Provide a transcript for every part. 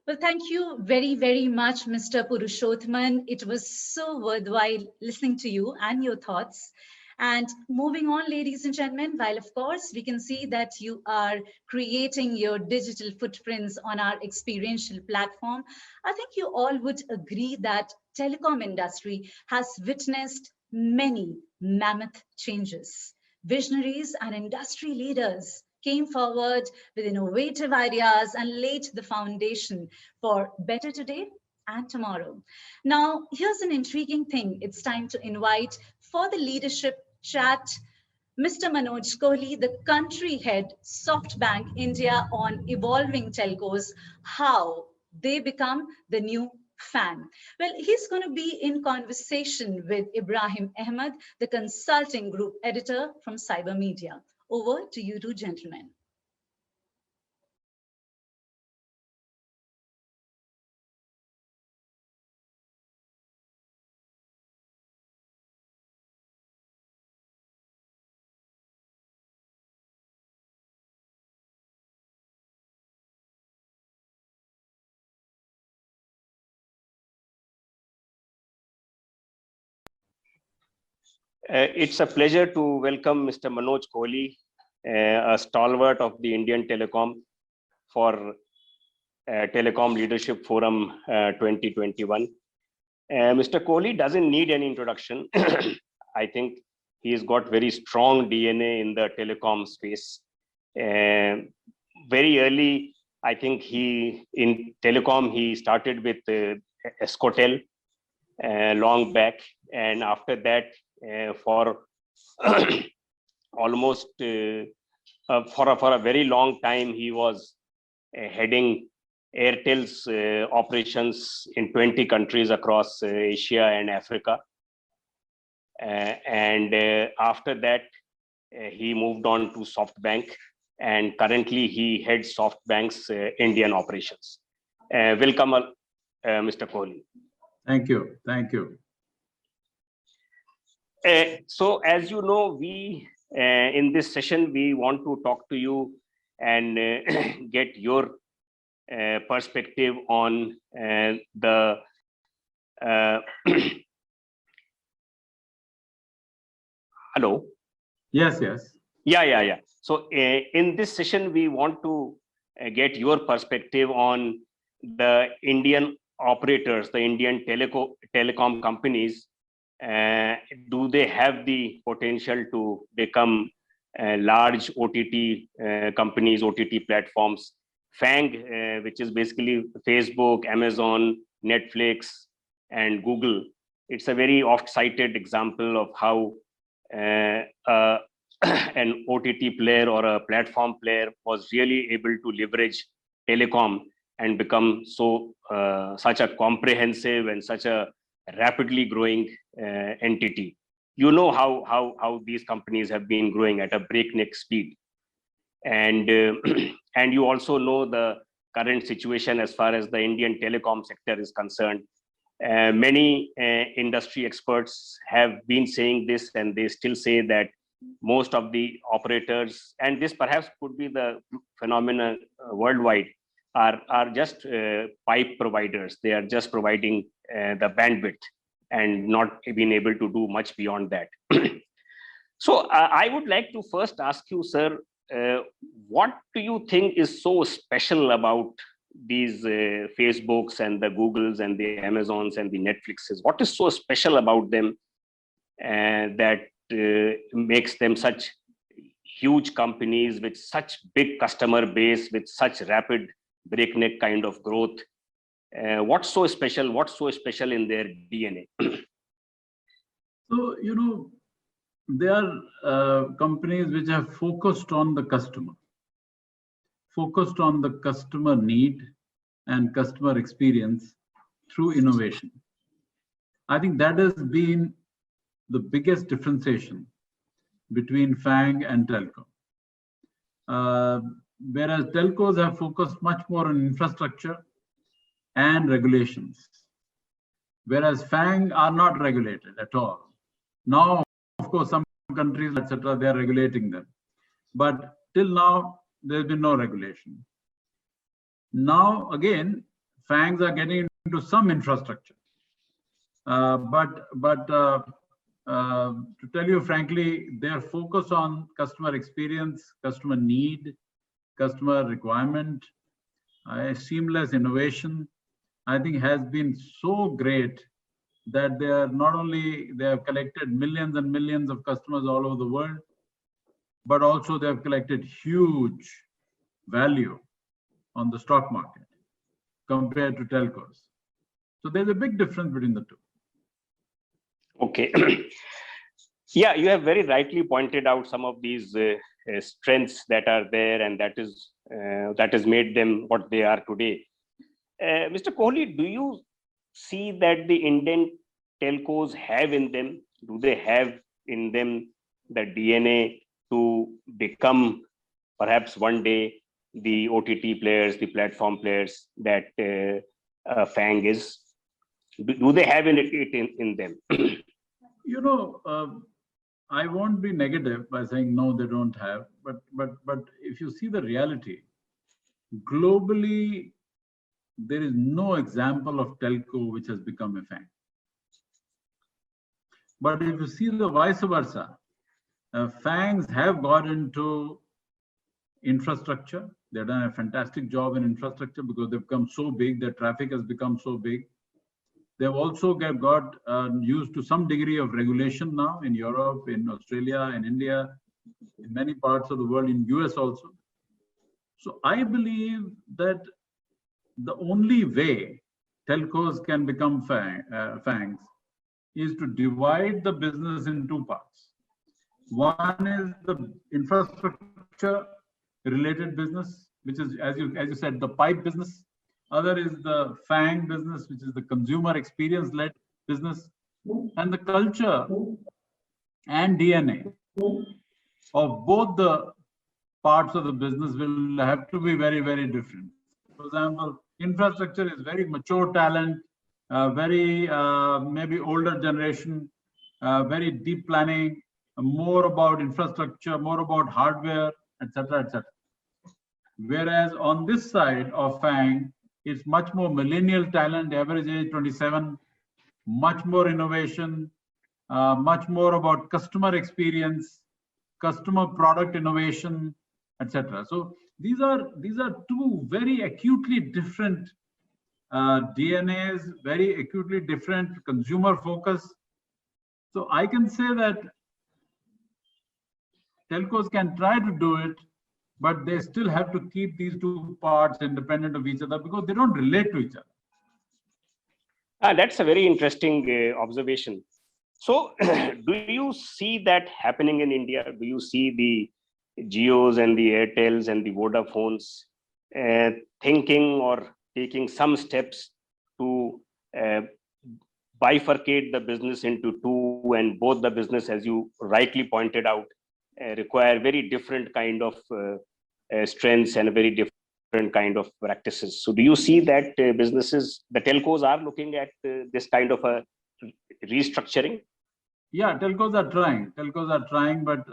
Well, thank you very, very much, Mr. Purushothaman. It was so worthwhile listening to you and your thoughts. And moving on, ladies and gentlemen, while of course we can see that you are creating your digital footprints on our experiential platform, I think you all would agree that telecom industry has witnessed many mammoth changes. Visionaries and industry leaders came forward with innovative ideas and laid the foundation for better today and tomorrow. Now, here's an intriguing thing. It's time to invite for the leadership chat Mr. Manoj Kohli, the country head, SoftBank India, on evolving telcos, how they become the new fan. Well, he's going to be in conversation with Ibrahim Ahmed, the consulting group editor from Cyber Media. Over to you two gentlemen. It's a pleasure to welcome Mr. Manoj Kohli, a stalwart of the Indian Telecom for Telecom Leadership Forum 2021. Mr. Kohli doesn't need any introduction. I think he's got very strong DNA in the telecom space. Very early, I think in telecom, he started with Escotel long back. And after that, for almost for a very long time, he was heading Airtel's operations in 20 countries across Asia and Africa. And after that, he moved on to SoftBank, and currently he heads SoftBank's Indian operations. Welcome, Mr. Kohli. Thank you. Thank you. So as you know, we in this session, we want to talk to you and get your perspective on the hello. Yes. Yeah. So in this session, we want to get your perspective on the Indian operators, the Indian telecom companies. Do they have the potential to become large OTT companies, OTT platforms? FANG, which is basically Facebook, Amazon, Netflix, and Google. It's a very oft-cited example of how an OTT player or a platform player was really able to leverage telecom and become such a comprehensive and such a rapidly growing entity. You know how these companies have been growing at a breakneck speed, and and you also know the current situation as far as the Indian telecom sector is concerned. Many industry experts have been saying this, and they still say that most of the operators, and this perhaps could be the phenomenon worldwide, are just pipe providers. They are just providing the bandwidth and not being able to do much beyond that. So I would like to first ask you, sir, what do you think is so special about these Facebooks and the Googles and the Amazons and the Netflixes? What is so special about them that makes them such huge companies with such big customer base, with such rapid breakneck kind of growth? What's so special? What's so special in their DNA? So, they are companies which have focused on the customer, focused on the customer need and customer experience through innovation. I think that has been the biggest differentiation between FANG and telco. Whereas telcos have focused much more on infrastructure and regulations, whereas FANG are not regulated at all. Now, of course, some countries, etc., they are regulating them, but till now there's been no regulation. Now again, FANGs are getting into some infrastructure. To tell you frankly, their focus on customer experience, customer need, customer requirement, seamless innovation, I think has been so great that they are not only, they have collected millions and millions of customers all over the world, but also they have collected huge value on the stock market compared to telcos. So there's a big difference between the two. Okay. Yeah, you have very rightly pointed out some of these strengths that are there, and that has made them what they are today. Mr. Kohli, do you see that the Indian telcos have in them, do they have in them the DNA to become perhaps one day the OTT players, the platform players that FANG is? Do they have it in them? You know, I won't be negative by saying no, they don't have. But if you see the reality, globally, there is no example of telco which has become a FANG. But if you see the vice versa, FANGs have got into infrastructure. They've done a fantastic job in infrastructure because they've become so big, their traffic has become so big. They've also got used to some degree of regulation now in Europe, in Australia, in India, in many parts of the world, in US also. So I believe that the only way telcos can become FANGs is to divide the business in two parts. One is the infrastructure related business, which is, as you said, the pipe business. Other is the FANG business, which is the consumer experience led business. And the culture and DNA of both the parts of the business will have to be very, very different. For example, infrastructure is very mature talent, very maybe older generation, very deep planning, more about infrastructure, more about hardware, etc., etc. Whereas on this side of FANG, it's much more millennial talent, average age 27, much more innovation, much more about customer experience, customer product innovation, etc. So these are two very acutely different DNAs, very acutely different consumer focus. So I can say that telcos can try to do it, but they still have to keep these two parts independent of each other because they don't relate to each other. That's a very interesting observation. So do you see that happening in India? Do you see the Jios and the Airtels and the Vodafones thinking or taking some steps to bifurcate the business into two, and both the business, as you rightly pointed out, require very different kind of strengths and a very different kind of practices? So do you see that businesses, the telcos, are looking at this kind of a restructuring? Yeah, telcos are trying, but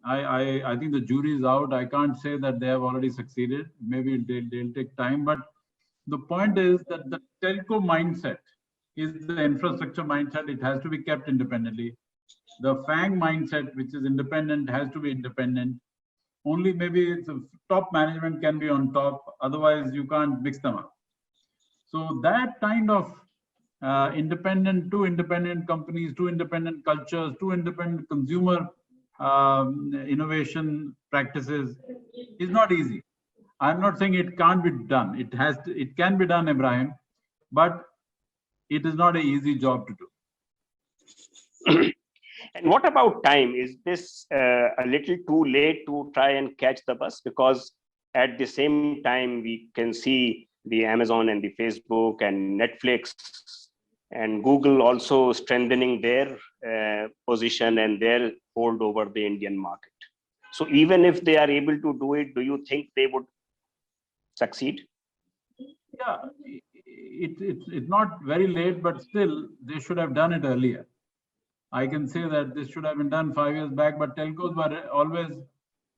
I think the jury is out. I can't say that they have already succeeded. Maybe they'll take time, but the point is that the telco mindset is the infrastructure mindset. It has to be kept independently. The FANG mindset, which is independent, has to be independent. Only maybe the top management can be on top. Otherwise, you can't mix them up. So that kind of two independent companies, two independent cultures, two independent consumer innovation practices is not easy. I'm not saying it can't be done. It can be done, Ibrahim, but it is not an easy job to do. And what about time? Is this a little too late to try and catch the bus? Because at the same time, we can see the Amazon and the Facebook and Netflix and Google also strengthening their position and their hold over the Indian market. So even if they are able to do it, do you think they would succeed? Yeah, it's not very late, but still they should have done it earlier. I can say that this should have been done 5 years back, but telcos were always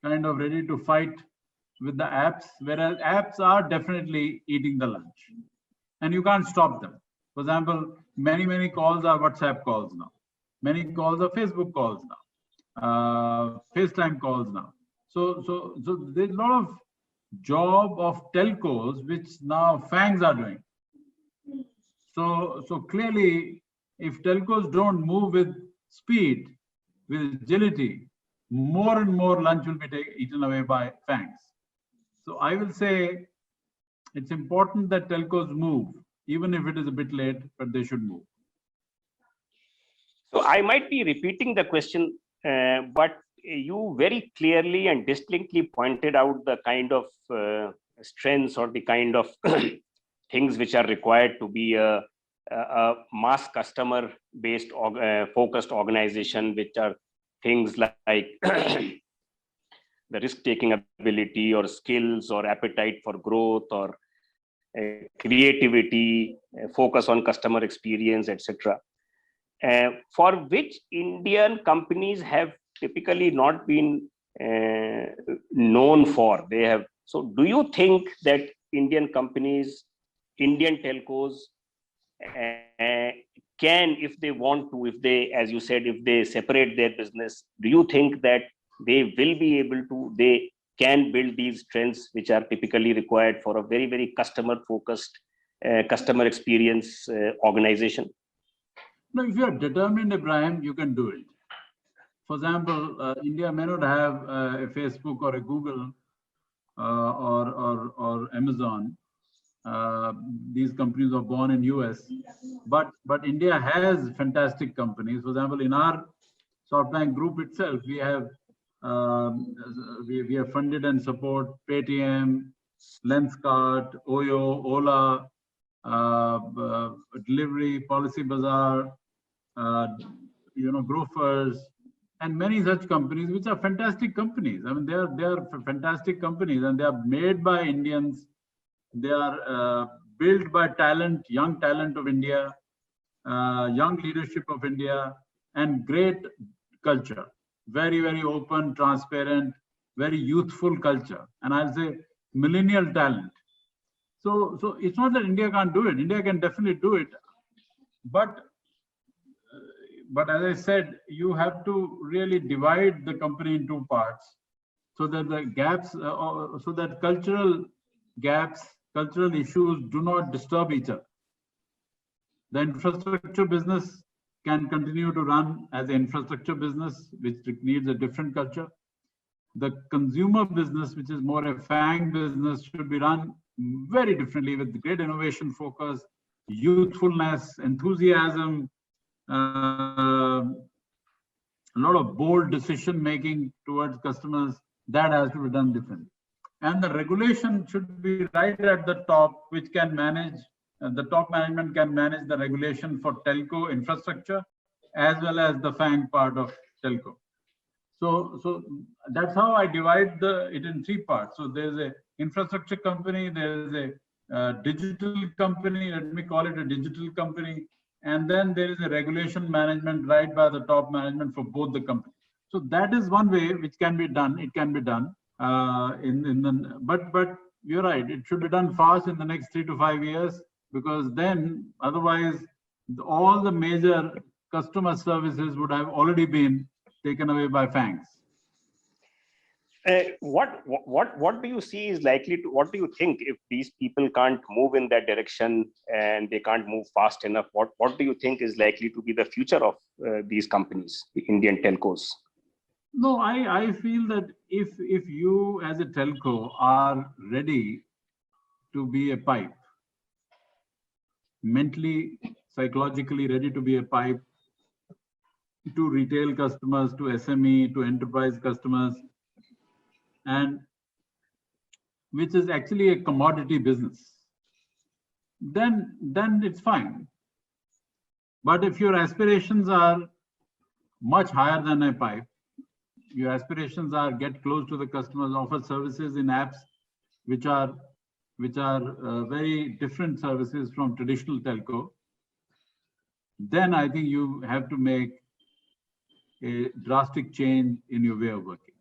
kind of ready to fight with the apps, whereas apps are definitely eating the lunch. and you can't stop them. For example, many calls are WhatsApp calls now. Many calls are Facebook calls now, FaceTime calls now. So there's a lot of job of telcos which now FANGs are doing. So clearly, if telcos don't move with speed, with agility, more and more lunch will be eaten away by FANGs. So I will say it's important that telcos move, even if it is a bit late, but they should move. So I might be repeating the question, but you very clearly and distinctly pointed out the kind of strengths or the kind of things which are required to be a mass customer based focused organization, which are things like the risk taking ability or skills or appetite for growth or creativity, focus on customer experience, etc. For which Indian companies have typically not been known for. They have. So do you think that Indian companies, Indian telcos can, if they want to, if they, as you said, if they separate their business, do you think that they will be able to, they can build these strengths which are typically required for a very, very customer focused, customer experience organization? No, if you are determined, Ibrahim, you can do it. For example, India may not have a Facebook or a Google or Amazon. These companies are born in US, but India has fantastic companies. For example, in our SoftBank group itself, we have funded and support Paytm, Lenskart, Oyo, Ola, Delivery, Policy Bazaar, Grofers, and many such companies, which are fantastic companies. I mean, they are fantastic companies, and they are made by Indians. They are built by talent, young talent of India, young leadership of India, and great culture. Very, very open, transparent, very youthful culture. And I'll say millennial talent. So it's not that India can't do it. India can definitely do it. But as I said, you have to really divide the company in two parts so that the gaps, so that cultural gaps, cultural issues do not disturb each other. The infrastructure business can continue to run as an infrastructure business, which needs a different culture. The consumer business, which is more a FANG business, should be run very differently with great innovation focus, youthfulness, enthusiasm, a lot of bold decision making towards customers. That has to be done differently. And the regulation should be right at the top, which can manage, the top management can manage the regulation for telco infrastructure as well as the FANG part of telco. So that's how I divide it in three parts. So there's a infrastructure company, there's a digital company, let me call it a digital company, and then there is a regulation management right by the top management for both the companies. So that is one way which can be done. It can be done. But you're right. It should be done fast in the next 3 to 5 years, because then otherwise all the major customer services would have already been taken away by FANGs. What do you see is likely to, what do you think if these people can't move in that direction and they can't move fast enough? What do you think is likely to be the future of these companies, the Indian telcos? No, I feel that if you as a telco are ready to be a pipe, mentally, psychologically ready to be a pipe to retail customers, to SME, to enterprise customers, and which is actually a commodity business, then it's fine. But if your aspirations are much higher than a pipe, your aspirations are get close to the customers, offer services in apps which are very different services from traditional telco, then I think you have to make a drastic change in your way of working.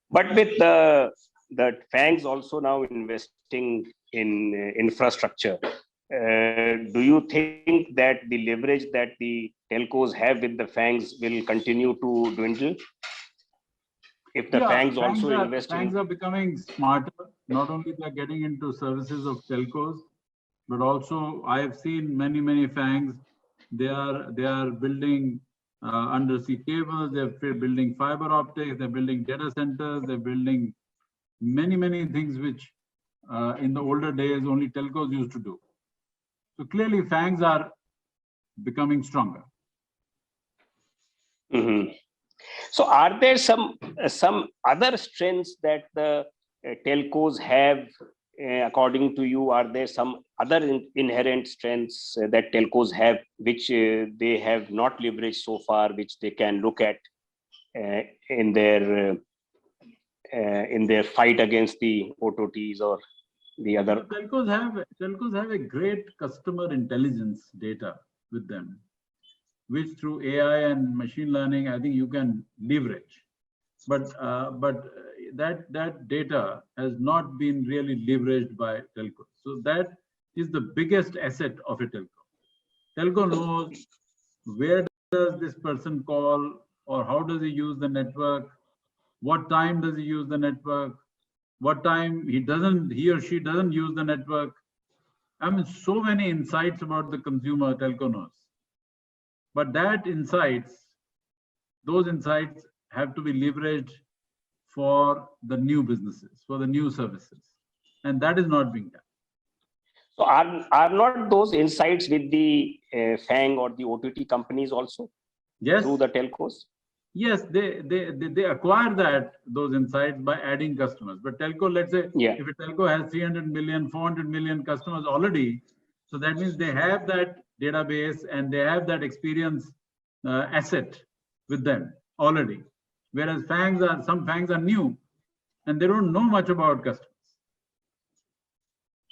But with the that FANGs also now investing in infrastructure. Do you think that the leverage that the telcos have with the FANGs will continue to dwindle? If the FANGs also invest FANGs are becoming smarter. Not only they're getting into services of telcos, but also I have seen many FANGs. They are building undersea cables. They're building fiber optics. They're building data centers. They're building many things which in the older days only telcos used to do. So clearly, FANGs are becoming stronger. Mm-hmm. So are there some other strengths that the telcos have? According to you, are there some other inherent strengths that telcos have which they have not leveraged so far, which they can look at in their fight against the OTTs or the other? Telcos have a great customer intelligence data with them, which through AI and machine learning, I think you can leverage. But that data has not been really leveraged by telcos. So that is the biggest asset of a telco. Telco knows where does this person call, or how does he use the network, what time does he use the network, what time he or she doesn't use the network. I mean, so many insights about the consumer telco knows. But those insights have to be leveraged for the new businesses, for the new services. And that is not being done. So are not those insights with the FANG or the OTT companies also? Yes. Through the telcos? Yes, they acquire those insights by adding customers. But telco, let's say, if a telco has 300 million, 400 million customers already, so that means they have that database and they have that experience asset with them already. Whereas some FANGs are new and they don't know much about customers.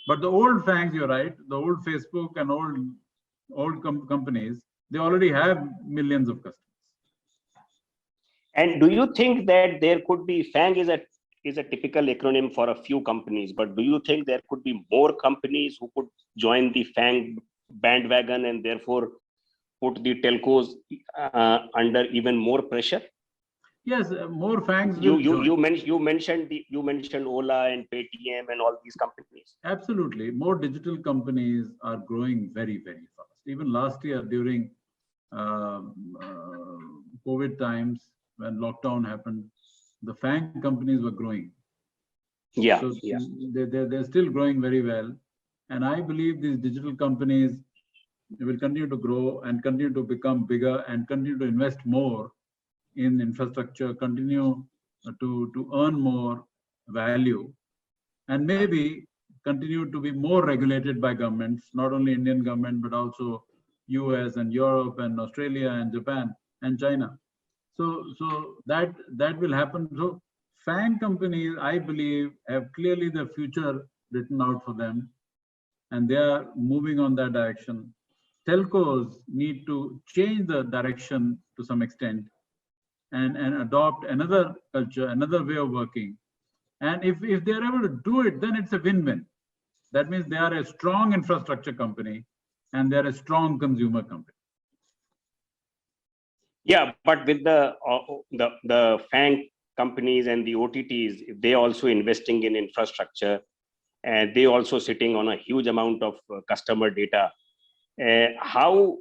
But the old FANGs, you're right, the old Facebook and old companies, they already have millions of customers. And do you think that there could be, FANG is a typical acronym for a few companies, but do you think there could be more companies who could join the FANG bandwagon and therefore put the telcos under even more pressure? Yes, more FANGs. You mentioned Ola and Paytm and all these companies. Absolutely, more digital companies are growing very fast. Even last year during COVID times, when lockdown happened, the FANG companies were growing. So they're still growing very well. And I believe these digital companies will continue to grow and continue to become bigger and continue to invest more in infrastructure, continue to earn more value, and maybe continue to be more regulated by governments, not only Indian government, but also US and Europe and Australia and Japan and China. So that will happen. So FANG companies, I believe, have clearly the future written out for them, and they are moving on that direction. Telcos need to change the direction to some extent and adopt another culture, another way of working. And if they are able to do it, then it's a win-win. That means they are a strong infrastructure company and they are a strong consumer company. Yeah, but with the FANG companies and the OTTs, they also investing in infrastructure, and they also sitting on a huge amount of customer data. How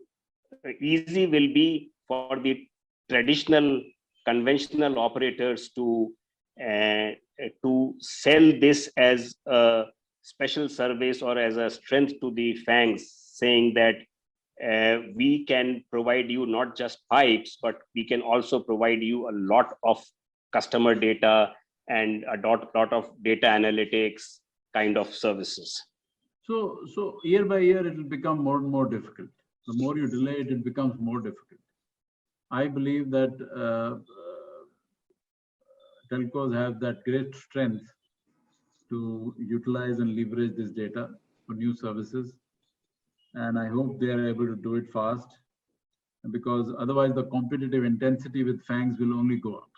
easy will be for the traditional conventional operators to sell this as a special service or as a strength to the FANGs, saying that we can provide you not just pipes, but we can also provide you a lot of customer data and a lot of data analytics kind of services? So year by year, it will become more and more difficult. The more you delay it, it becomes more difficult. I believe that telcos have that great strength to utilize and leverage this data for new services. And I hope they are able to do it fast, because otherwise the competitive intensity with FANGs will only go up.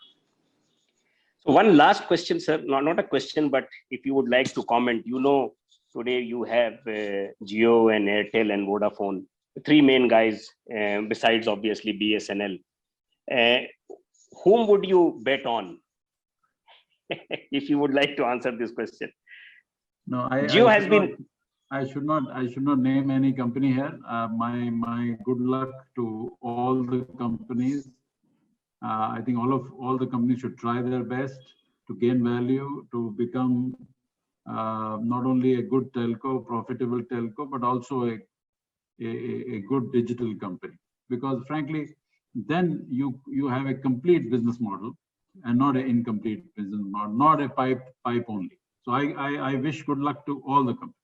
So one last question, sir. Not a question, but if you would like to comment, today you have Jio and Airtel and Vodafone, the three main guys, besides obviously BSNL. Whom would you bet on? If you would like to answer this question. No, Jio has been. I should not name any company here. My good luck to all the companies. I think all the companies should try their best to gain value, to become not only a good telco, profitable telco, but also a good digital company. Because frankly, then you have a complete business model and not an incomplete business model, not a pipe only. So I wish good luck to all the companies.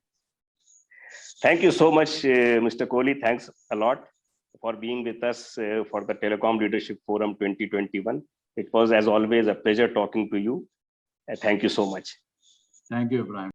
Thank you so much, Mr. Kohli. Thanks a lot for being with us for the Telecom Leadership Forum 2021. It was, as always, a pleasure talking to you. Thank you so much. Thank you, Ibrahim.